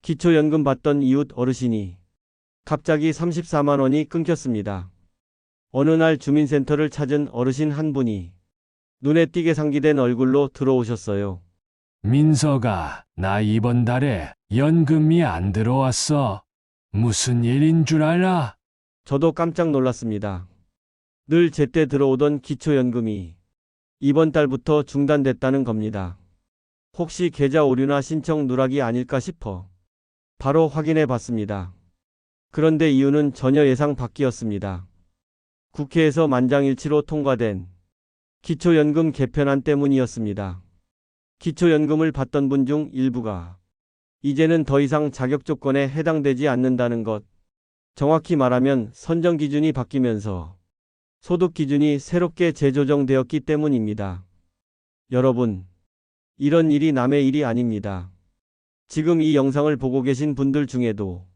기초연금 받던 이웃 어르신이 갑자기 34만 원이 끊겼습니다. 어느 날 주민센터를 찾은 어르신 한 분이 눈에 띄게 상기된 얼굴로 들어오셨어요. 민서가, 나 이번 달에 연금이 안 들어왔어. 무슨 일인 줄 알아? 저도 깜짝 놀랐습니다. 늘 제때 들어오던 기초연금이 이번 달부터 중단됐다는 겁니다. 혹시 계좌 오류나 신청 누락이 아닐까 싶어 바로 확인해 봤습니다. 그런데 이유는 전혀 예상 밖이었습니다. 국회에서 만장일치로 통과된 기초연금 개편안 때문이었습니다. 기초연금을 받던 분 중 일부가 이제는 더 이상 자격 조건에 해당되지 않는다는 것, 정확히 말하면 선정 기준이 바뀌면서 소득 기준이 새롭게 재조정되었기 때문입니다. 여러분, 이런 일이 남의 일이 아닙니다. 지금 이 영상을 보고 계신 분들 중에도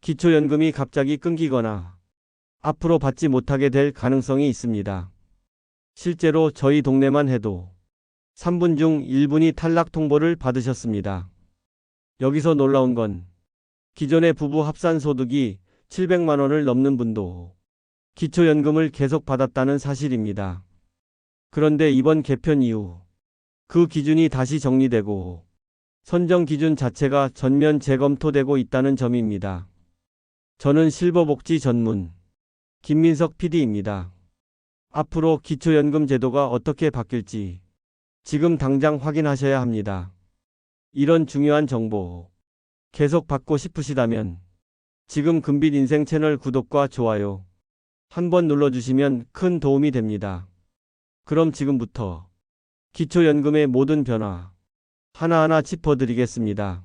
기초연금이 갑자기 끊기거나 앞으로 받지 못하게 될 가능성이 있습니다. 실제로 저희 동네만 해도 3분 중 1분이 탈락 통보를 받으셨습니다. 여기서 놀라운 건 기존의 부부 합산 소득이 700만 원을 넘는 분도 기초연금을 계속 받았다는 사실입니다. 그런데 이번 개편 이후 그 기준이 다시 정리되고 선정 기준 자체가 전면 재검토되고 있다는 점입니다. 저는 실버복지 전문 김민석 PD입니다. 앞으로 기초연금 제도가 어떻게 바뀔지 지금 당장 확인하셔야 합니다. 이런 중요한 정보 계속 받고 싶으시다면 지금 금빛인생 채널 구독과 좋아요 한번 눌러주시면 큰 도움이 됩니다. 그럼 지금부터 기초연금의 모든 변화 하나하나 짚어드리겠습니다.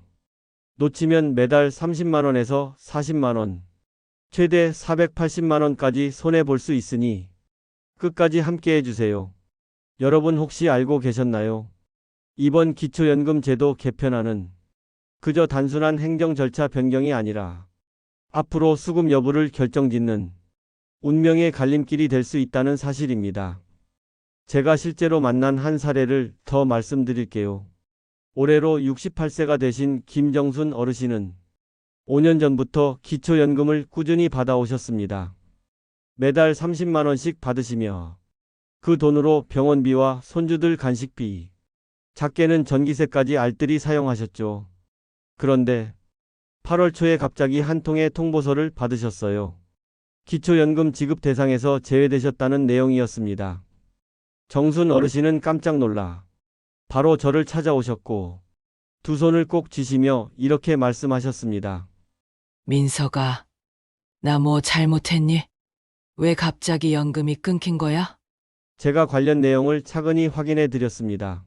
놓치면 매달 30만 원에서 40만 원, 최대 480만 원까지 손해볼 수 있으니 끝까지 함께 해주세요. 여러분 혹시 알고 계셨나요? 이번 기초연금 제도 개편안은 그저 단순한 행정 절차 변경이 아니라 앞으로 수급 여부를 결정짓는 운명의 갈림길이 될 수 있다는 사실입니다. 제가 실제로 만난 한 사례를 더 말씀드릴게요. 올해로 68세가 되신 김정순 어르신은 5년 전부터 기초연금을 꾸준히 받아오셨습니다. 매달 30만 원씩 받으시며 그 돈으로 병원비와 손주들 간식비, 작게는 전기세까지 알뜰히 사용하셨죠. 그런데 8월 초에 갑자기 한 통의 통보서를 받으셨어요. 기초연금 지급 대상에서 제외되셨다는 내용이었습니다. 정순 어르신은 깜짝 놀라 바로 저를 찾아오셨고 두 손을 꼭 쥐시며 이렇게 말씀하셨습니다. 민서가, 나 뭐 잘못했니? 왜 갑자기 연금이 끊긴 거야? 제가 관련 내용을 차근히 확인해 드렸습니다.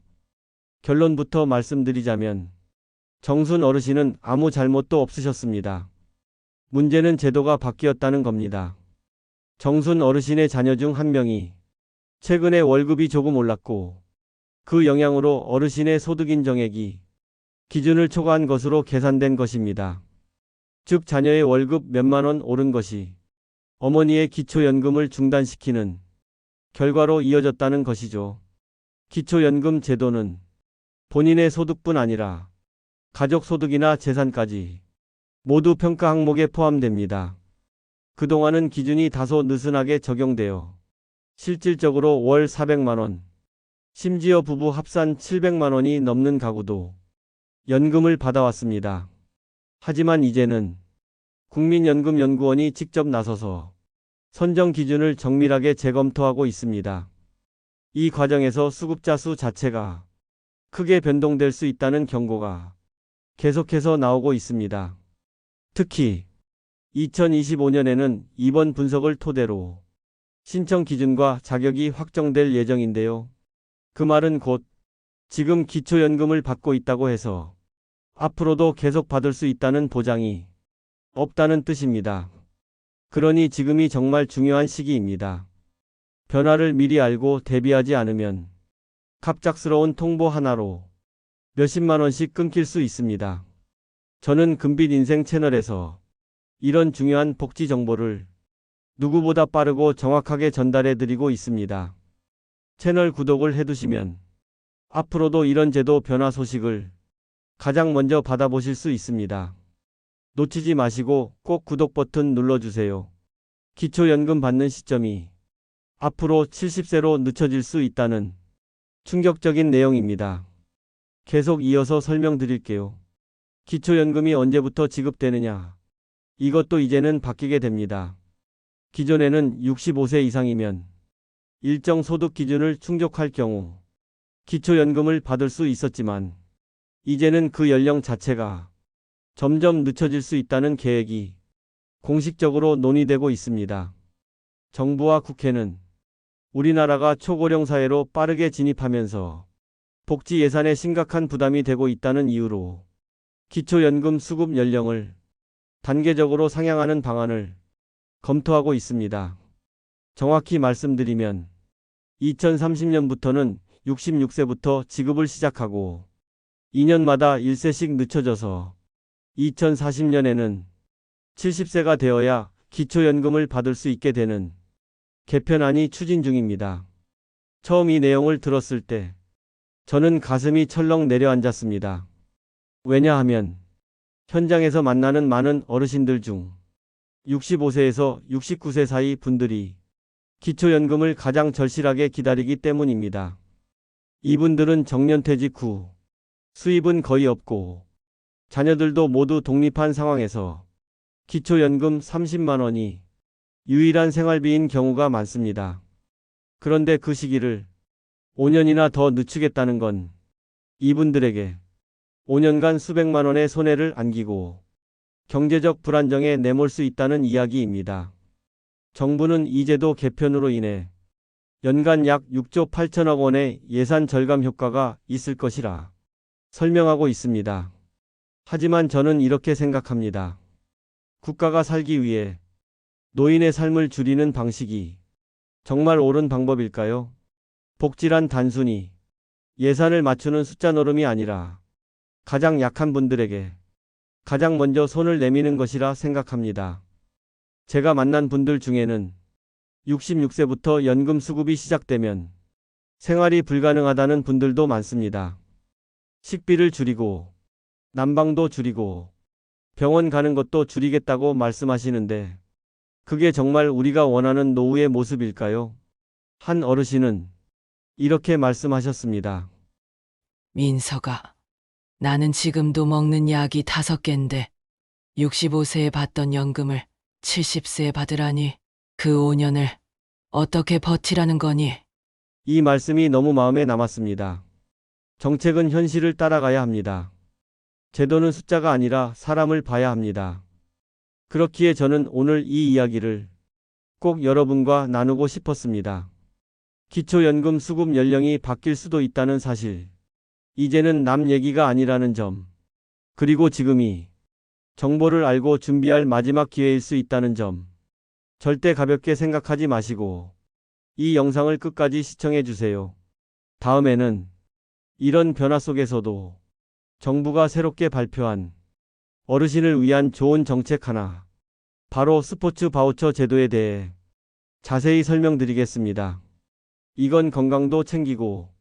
결론부터 말씀드리자면 정순 어르신은 아무 잘못도 없으셨습니다. 문제는 제도가 바뀌었다는 겁니다. 정순 어르신의 자녀 중 한 명이 최근에 월급이 조금 올랐고 그 영향으로 어르신의 소득 인정액이 기준을 초과한 것으로 계산된 것입니다. 즉 자녀의 월급 몇만 원 오른 것이 어머니의 기초연금을 중단시키는 결과로 이어졌다는 것이죠. 기초연금 제도는 본인의 소득뿐 아니라 가족 소득이나 재산까지 모두 평가 항목에 포함됩니다. 그동안은 기준이 다소 느슨하게 적용되어 실질적으로 월 400만 원, 심지어 부부 합산 700만 원이 넘는 가구도 연금을 받아왔습니다. 하지만 이제는 국민연금연구원이 직접 나서서 선정 기준을 정밀하게 재검토하고 있습니다. 이 과정에서 수급자 수 자체가 크게 변동될 수 있다는 경고가 계속해서 나오고 있습니다. 특히 2025년에는 이번 분석을 토대로 신청 기준과 자격이 확정될 예정인데요. 그 말은 곧 지금 기초연금을 받고 있다고 해서 앞으로도 계속 받을 수 있다는 보장이 없다는 뜻입니다. 그러니 지금이 정말 중요한 시기입니다. 변화를 미리 알고 대비하지 않으면 갑작스러운 통보 하나로 몇십만 원씩 끊길 수 있습니다. 저는 금빛인생 채널에서 이런 중요한 복지 정보를 누구보다 빠르고 정확하게 전달해 드리고 있습니다. 채널 구독을 해두시면 앞으로도 이런 제도 변화 소식을 가장 먼저 받아보실 수 있습니다. 놓치지 마시고 꼭 구독 버튼 눌러주세요. 기초연금 받는 시점이 앞으로 70세로 늦춰질 수 있다는 충격적인 내용입니다. 계속 이어서 설명드릴게요. 기초연금이 언제부터 지급되느냐? 이것도 이제는 바뀌게 됩니다. 기존에는 65세 이상이면 일정 소득 기준을 충족할 경우 기초연금을 받을 수 있었지만 이제는 그 연령 자체가 점점 늦춰질 수 있다는 계획이 공식적으로 논의되고 있습니다. 정부와 국회는 우리나라가 초고령 사회로 빠르게 진입하면서 복지 예산에 심각한 부담이 되고 있다는 이유로 기초연금 수급 연령을 단계적으로 상향하는 방안을 검토하고 있습니다. 정확히 말씀드리면 2030년부터는 66세부터 지급을 시작하고 2년마다 1세씩 늦춰져서 2040년에는 70세가 되어야 기초연금을 받을 수 있게 되는 개편안이 추진 중입니다. 처음 이 내용을 들었을 때 저는 가슴이 철렁 내려앉았습니다. 왜냐하면 현장에서 만나는 많은 어르신들 중 65세에서 69세 사이 분들이 기초연금을 가장 절실하게 기다리기 때문입니다. 이분들은 정년퇴직 후 수입은 거의 없고 자녀들도 모두 독립한 상황에서 기초연금 30만 원이 유일한 생활비인 경우가 많습니다. 그런데 그 시기를 5년이나 더 늦추겠다는 건 이분들에게 5년간 수백만 원의 손해를 안기고 경제적 불안정에 내몰 수 있다는 이야기입니다. 정부는 이 제도 개편으로 인해 연간 약 6조 8천억 원의 예산 절감 효과가 있을 것이라 설명하고 있습니다. 하지만 저는 이렇게 생각합니다. 국가가 살기 위해 노인의 삶을 줄이는 방식이 정말 옳은 방법일까요? 복지란 단순히 예산을 맞추는 숫자 노름이 아니라 가장 약한 분들에게 가장 먼저 손을 내미는 것이라 생각합니다. 제가 만난 분들 중에는 66세부터 연금 수급이 시작되면 생활이 불가능하다는 분들도 많습니다. 식비를 줄이고 난방도 줄이고 병원 가는 것도 줄이겠다고 말씀하시는데 그게 정말 우리가 원하는 노후의 모습일까요? 한 어르신은 이렇게 말씀하셨습니다. 민서가, 나는 지금도 먹는 약이 5개인데 65세에 받던 연금을 70세에 받으라니 그 5년을 어떻게 버티라는 거니? 이 말씀이 너무 마음에 남았습니다. 정책은 현실을 따라가야 합니다. 제도는 숫자가 아니라 사람을 봐야 합니다. 그렇기에 저는 오늘 이 이야기를 꼭 여러분과 나누고 싶었습니다. 기초연금 수급 연령이 바뀔 수도 있다는 사실, 이제는 남 얘기가 아니라는 점, 그리고 지금이 정보를 알고 준비할 마지막 기회일 수 있다는 점, 절대 가볍게 생각하지 마시고 이 영상을 끝까지 시청해 주세요. 다음에는 이런 변화 속에서도 정부가 새롭게 발표한 어르신을 위한 좋은 정책 하나, 바로 스포츠 바우처 제도에 대해 자세히 설명드리겠습니다. 이건 건강도 챙기고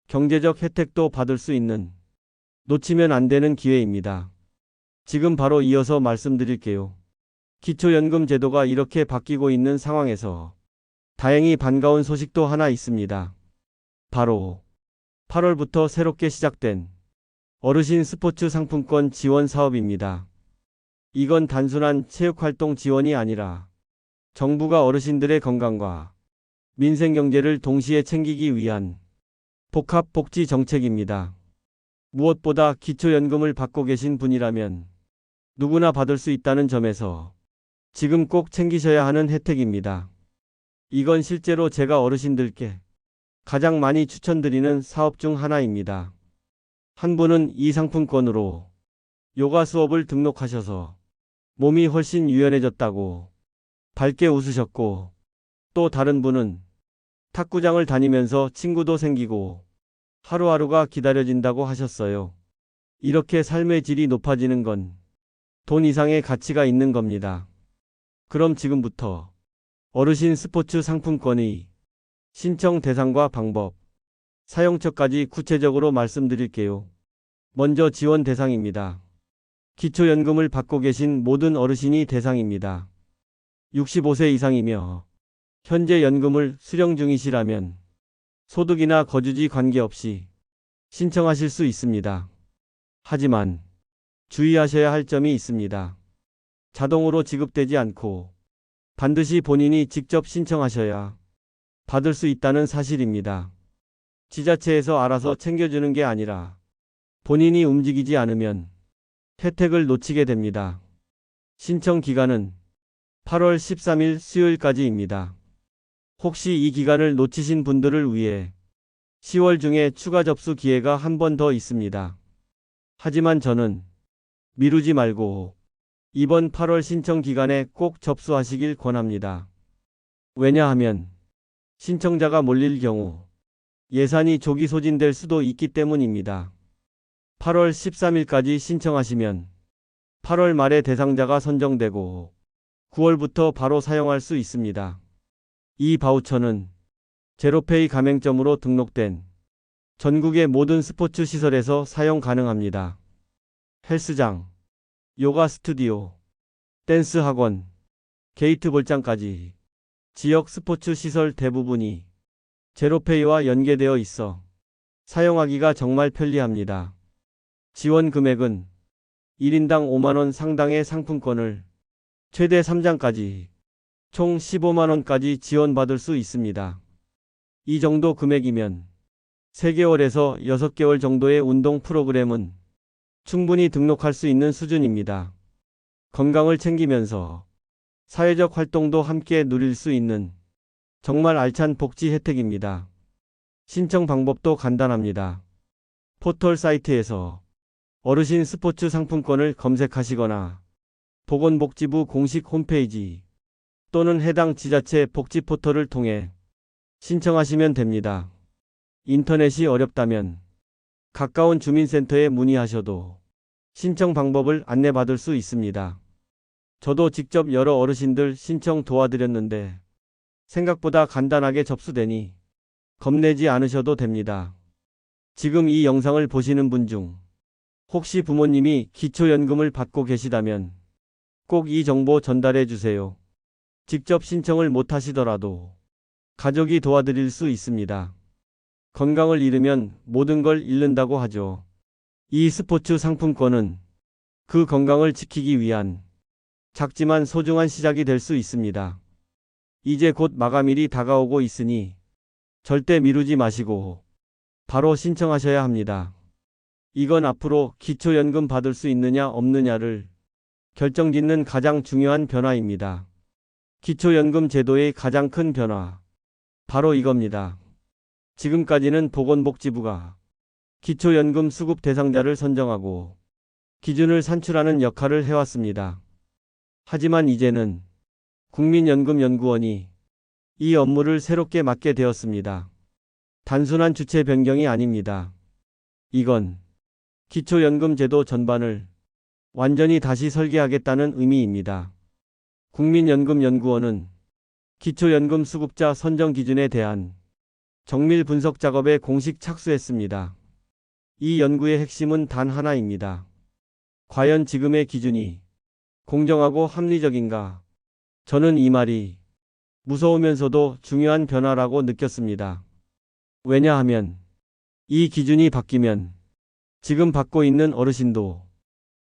경제적 혜택도 받을 수 있는 놓치면 안 되는 기회입니다. 지금 바로 이어서 말씀드릴게요. 기초연금 제도가 이렇게 바뀌고 있는 상황에서 다행히 반가운 소식도 하나 있습니다. 바로 8월부터 새롭게 시작된 어르신 스포츠 상품권 지원 사업입니다. 이건 단순한 체육활동 지원이 아니라 정부가 어르신들의 건강과 민생경제를 동시에 챙기기 위한 복합복지 정책입니다. 무엇보다 기초연금을 받고 계신 분이라면 누구나 받을 수 있다는 점에서 지금 꼭 챙기셔야 하는 혜택입니다. 이건 실제로 제가 어르신들께 가장 많이 추천드리는 사업 중 하나입니다. 한 분은 이 상품권으로 요가 수업을 등록하셔서 몸이 훨씬 유연해졌다고 밝게 웃으셨고, 또 다른 분은 탁구장을 다니면서 친구도 생기고 하루하루가 기다려진다고 하셨어요. 이렇게 삶의 질이 높아지는 건 돈 이상의 가치가 있는 겁니다. 그럼 지금부터 어르신 스포츠 상품권의 신청 대상과 방법, 사용처까지 구체적으로 말씀드릴게요. 먼저 지원 대상입니다. 기초연금을 받고 계신 모든 어르신이 대상입니다. 65세 이상이며 현재 연금을 수령 중이시라면 소득이나 거주지 관계없이 신청하실 수 있습니다. 하지만 주의하셔야 할 점이 있습니다. 자동으로 지급되지 않고 반드시 본인이 직접 신청하셔야 받을 수 있다는 사실입니다. 지자체에서 알아서 챙겨주는 게 아니라 본인이 움직이지 않으면 혜택을 놓치게 됩니다. 신청 기간은 8월 13일 수요일까지입니다. 혹시 이 기간을 놓치신 분들을 위해 10월 중에 추가 접수 기회가 한 번 더 있습니다. 하지만 저는 미루지 말고 이번 8월 신청 기간에 꼭 접수하시길 권합니다. 왜냐하면 신청자가 몰릴 경우 예산이 조기 소진될 수도 있기 때문입니다. 8월 13일까지 신청하시면 8월 말에 대상자가 선정되고 9월부터 바로 사용할 수 있습니다. 이 바우처는 제로페이 가맹점으로 등록된 전국의 모든 스포츠 시설에서 사용 가능합니다. 헬스장, 요가 스튜디오, 댄스 학원, 게이트 볼장까지 지역 스포츠 시설 대부분이 제로페이와 연계되어 있어 사용하기가 정말 편리합니다. 지원 금액은 1인당 5만원 상당의 상품권을 최대 3장까지 총 15만원까지 지원받을 수 있습니다. 이 정도 금액이면 3개월에서 6개월 정도의 운동 프로그램은 충분히 등록할 수 있는 수준입니다. 건강을 챙기면서 사회적 활동도 함께 누릴 수 있는 정말 알찬 복지 혜택입니다. 신청 방법도 간단합니다. 포털 사이트에서 어르신 스포츠 상품권을 검색하시거나 보건복지부 공식 홈페이지 또는 해당 지자체 복지 포털을 통해 신청하시면 됩니다. 인터넷이 어렵다면 가까운 주민센터에 문의하셔도 신청 방법을 안내받을 수 있습니다. 저도 직접 여러 어르신들 신청 도와드렸는데 생각보다 간단하게 접수되니 겁내지 않으셔도 됩니다. 지금 이 영상을 보시는 분 중 혹시 부모님이 기초연금을 받고 계시다면 꼭 이 정보 전달해 주세요. 직접 신청을 못 하시더라도 가족이 도와드릴 수 있습니다. 건강을 잃으면 모든 걸 잃는다고 하죠. 이 스포츠 상품권은 그 건강을 지키기 위한 작지만 소중한 시작이 될 수 있습니다. 이제 곧 마감일이 다가오고 있으니 절대 미루지 마시고 바로 신청하셔야 합니다. 이건 앞으로 기초연금 받을 수 있느냐 없느냐를 결정짓는 가장 중요한 변화입니다. 기초연금 제도의 가장 큰 변화, 바로 이겁니다. 지금까지는 보건복지부가 기초연금 수급 대상자를 선정하고 기준을 산출하는 역할을 해왔습니다. 하지만 이제는 국민연금연구원이 이 업무를 새롭게 맡게 되었습니다. 단순한 주체 변경이 아닙니다. 이건 기초연금 제도 전반을 완전히 다시 설계하겠다는 의미입니다. 국민연금연구원은 기초연금 수급자 선정 기준에 대한 정밀 분석 작업에 공식 착수했습니다. 이 연구의 핵심은 단 하나입니다. 과연 지금의 기준이 공정하고 합리적인가? 저는 이 말이 무서우면서도 중요한 변화라고 느꼈습니다. 왜냐하면 이 기준이 바뀌면 지금 받고 있는 어르신도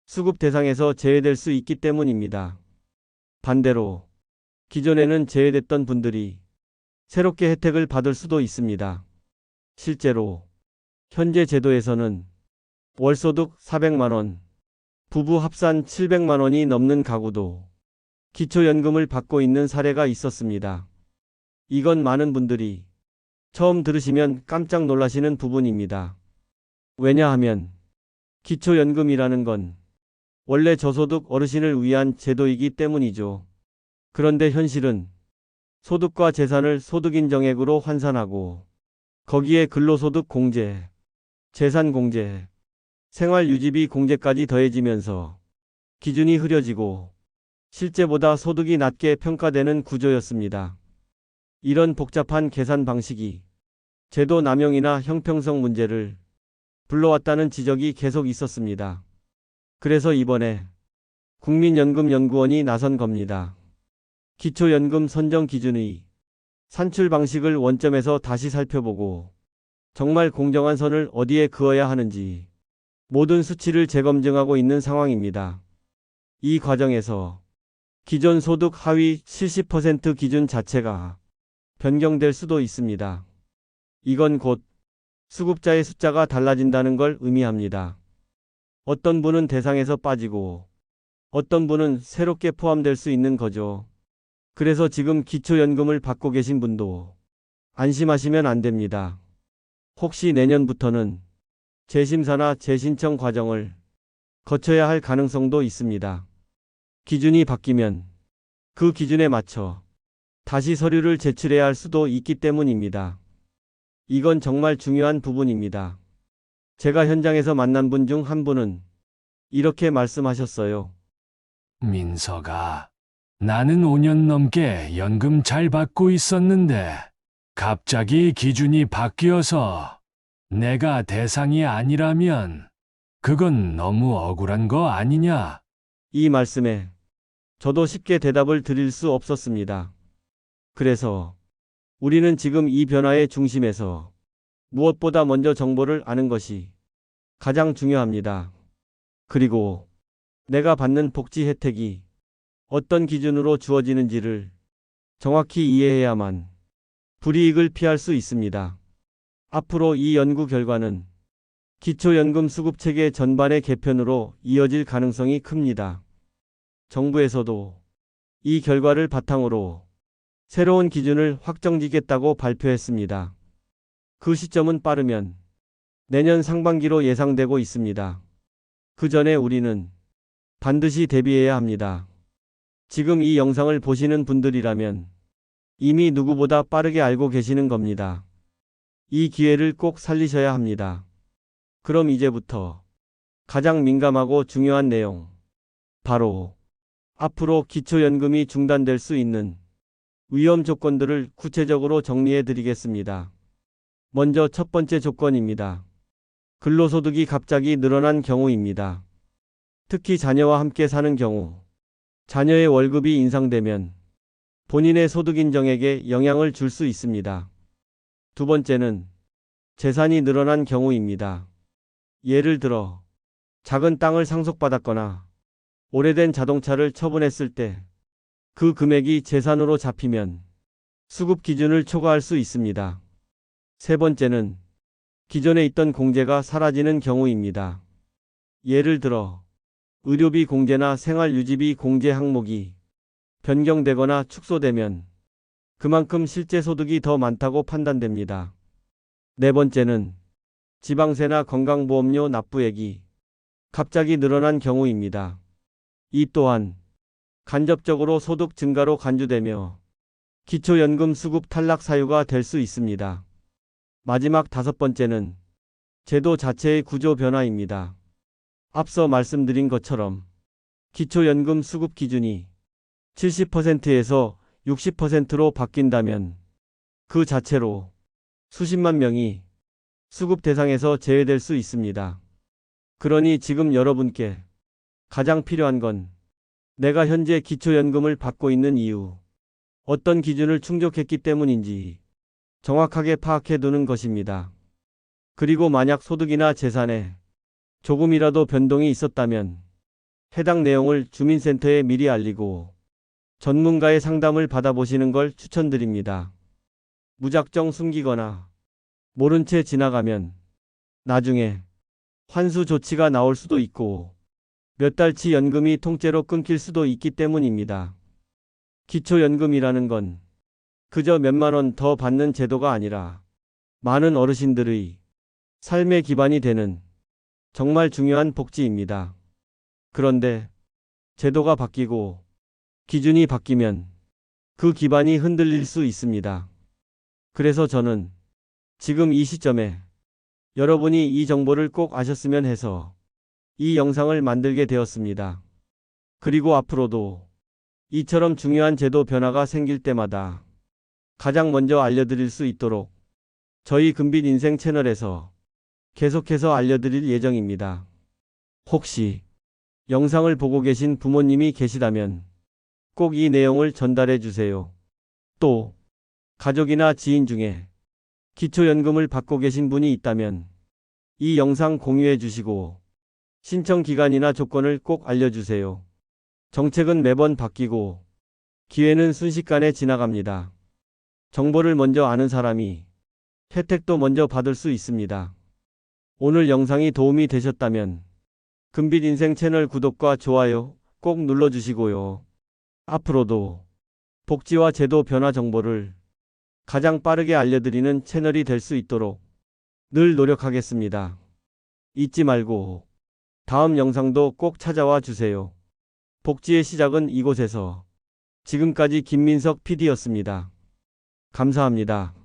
수급 대상에서 제외될 수 있기 때문입니다. 반대로 기존에는 제외됐던 분들이 새롭게 혜택을 받을 수도 있습니다. 실제로 현재 제도에서는 월소득 400만원, 부부 합산 700만원이 넘는 가구도 기초연금을 받고 있는 사례가 있었습니다. 이건 많은 분들이 처음 들으시면 깜짝 놀라시는 부분입니다. 왜냐하면 기초연금이라는 건 원래 저소득 어르신을 위한 제도이기 때문이죠. 그런데 현실은 소득과 재산을 소득인정액으로 환산하고 거기에 근로소득 공제, 재산 공제, 생활유지비 공제까지 더해지면서 기준이 흐려지고 실제보다 소득이 낮게 평가되는 구조였습니다. 이런 복잡한 계산 방식이 제도 남용이나 형평성 문제를 불러왔다는 지적이 계속 있었습니다. 그래서 이번에 국민연금연구원이 나선 겁니다. 기초연금 선정 기준의 산출 방식을 원점에서 다시 살펴보고 정말 공정한 선을 어디에 그어야 하는지 모든 수치를 재검증하고 있는 상황입니다. 이 과정에서 기존 소득 하위 70% 기준 자체가 변경될 수도 있습니다. 이건 곧 수급자의 숫자가 달라진다는 걸 의미합니다. 어떤 분은 대상에서 빠지고 어떤 분은 새롭게 포함될 수 있는 거죠. 그래서 지금 기초연금을 받고 계신 분도 안심하시면 안 됩니다. 혹시 내년부터는 재심사나 재신청 과정을 거쳐야 할 가능성도 있습니다. 기준이 바뀌면 그 기준에 맞춰 다시 서류를 제출해야 할 수도 있기 때문입니다. 이건 정말 중요한 부분입니다. 제가 현장에서 만난 분 중 한 분은 이렇게 말씀하셨어요. 민서가, 나는 5년 넘게 연금 잘 받고 있었는데 갑자기 기준이 바뀌어서 내가 대상이 아니라면 그건 너무 억울한 거 아니냐? 이 말씀에 저도 쉽게 대답을 드릴 수 없었습니다. 그래서 우리는 지금 이 변화의 중심에서 무엇보다 먼저 정보를 아는 것이 가장 중요합니다. 그리고 내가 받는 복지 혜택이 어떤 기준으로 주어지는지를 정확히 이해해야만 불이익을 피할 수 있습니다. 앞으로 이 연구 결과는 기초연금 수급체계 전반의 개편으로 이어질 가능성이 큽니다. 정부에서도 이 결과를 바탕으로 새로운 기준을 확정짓겠다고 발표했습니다. 그 시점은 빠르면 내년 상반기로 예상되고 있습니다. 그 전에 우리는 반드시 대비해야 합니다. 지금 이 영상을 보시는 분들이라면 이미 누구보다 빠르게 알고 계시는 겁니다. 이 기회를 꼭 살리셔야 합니다. 그럼 이제부터 가장 민감하고 중요한 내용, 바로 앞으로 기초연금이 중단될 수 있는 위험 조건들을 구체적으로 정리해 드리겠습니다. 먼저 첫 번째 조건입니다. 근로소득이 갑자기 늘어난 경우입니다. 특히 자녀와 함께 사는 경우, 자녀의 월급이 인상되면 본인의 소득 인정액에 영향을 줄 수 있습니다. 두 번째는 재산이 늘어난 경우입니다. 예를 들어 작은 땅을 상속받았거나 오래된 자동차를 처분했을 때 그 금액이 재산으로 잡히면 수급 기준을 초과할 수 있습니다. 세 번째는 기존에 있던 공제가 사라지는 경우입니다. 예를 들어 의료비 공제나 생활유지비 공제 항목이 변경되거나 축소되면 그만큼 실제 소득이 더 많다고 판단됩니다. 네 번째는 지방세나 건강보험료 납부액이 갑자기 늘어난 경우입니다. 이 또한 간접적으로 소득 증가로 간주되며 기초연금 수급 탈락 사유가 될 수 있습니다. 마지막 다섯 번째는 제도 자체의 구조 변화입니다. 앞서 말씀드린 것처럼 기초연금 수급 기준이 70%에서 60%로 바뀐다면 그 자체로 수십만 명이 수급 대상에서 제외될 수 있습니다. 그러니 지금 여러분께 가장 필요한 건 내가 현재 기초연금을 받고 있는 이유, 어떤 기준을 충족했기 때문인지 정확하게 파악해 두는 것입니다. 그리고 만약 소득이나 재산에 조금이라도 변동이 있었다면 해당 내용을 주민센터에 미리 알리고 전문가의 상담을 받아보시는 걸 추천드립니다. 무작정 숨기거나 모른 채 지나가면 나중에 환수 조치가 나올 수도 있고 몇 달치 연금이 통째로 끊길 수도 있기 때문입니다. 기초연금이라는 건 그저 몇만 원 더 받는 제도가 아니라 많은 어르신들의 삶의 기반이 되는 정말 중요한 복지입니다. 그런데 제도가 바뀌고 기준이 바뀌면 그 기반이 흔들릴 수 있습니다. 그래서 저는 지금 이 시점에 여러분이 이 정보를 꼭 아셨으면 해서 이 영상을 만들게 되었습니다. 그리고 앞으로도 이처럼 중요한 제도 변화가 생길 때마다 가장 먼저 알려드릴 수 있도록 저희 금빛인생 채널에서 계속해서 알려드릴 예정입니다. 혹시 영상을 보고 계신 부모님이 계시다면 꼭 이 내용을 전달해 주세요. 또 가족이나 지인 중에 기초연금을 받고 계신 분이 있다면 이 영상 공유해 주시고 신청 기간이나 조건을 꼭 알려주세요. 정책은 매번 바뀌고 기회는 순식간에 지나갑니다. 정보를 먼저 아는 사람이 혜택도 먼저 받을 수 있습니다. 오늘 영상이 도움이 되셨다면 금빛인생 채널 구독과 좋아요 꼭 눌러주시고요. 앞으로도 복지와 제도 변화 정보를 가장 빠르게 알려드리는 채널이 될 수 있도록 늘 노력하겠습니다. 잊지 말고 다음 영상도 꼭 찾아와 주세요. 복지의 시작은 이곳에서. 지금까지 김민석 PD였습니다. 감사합니다.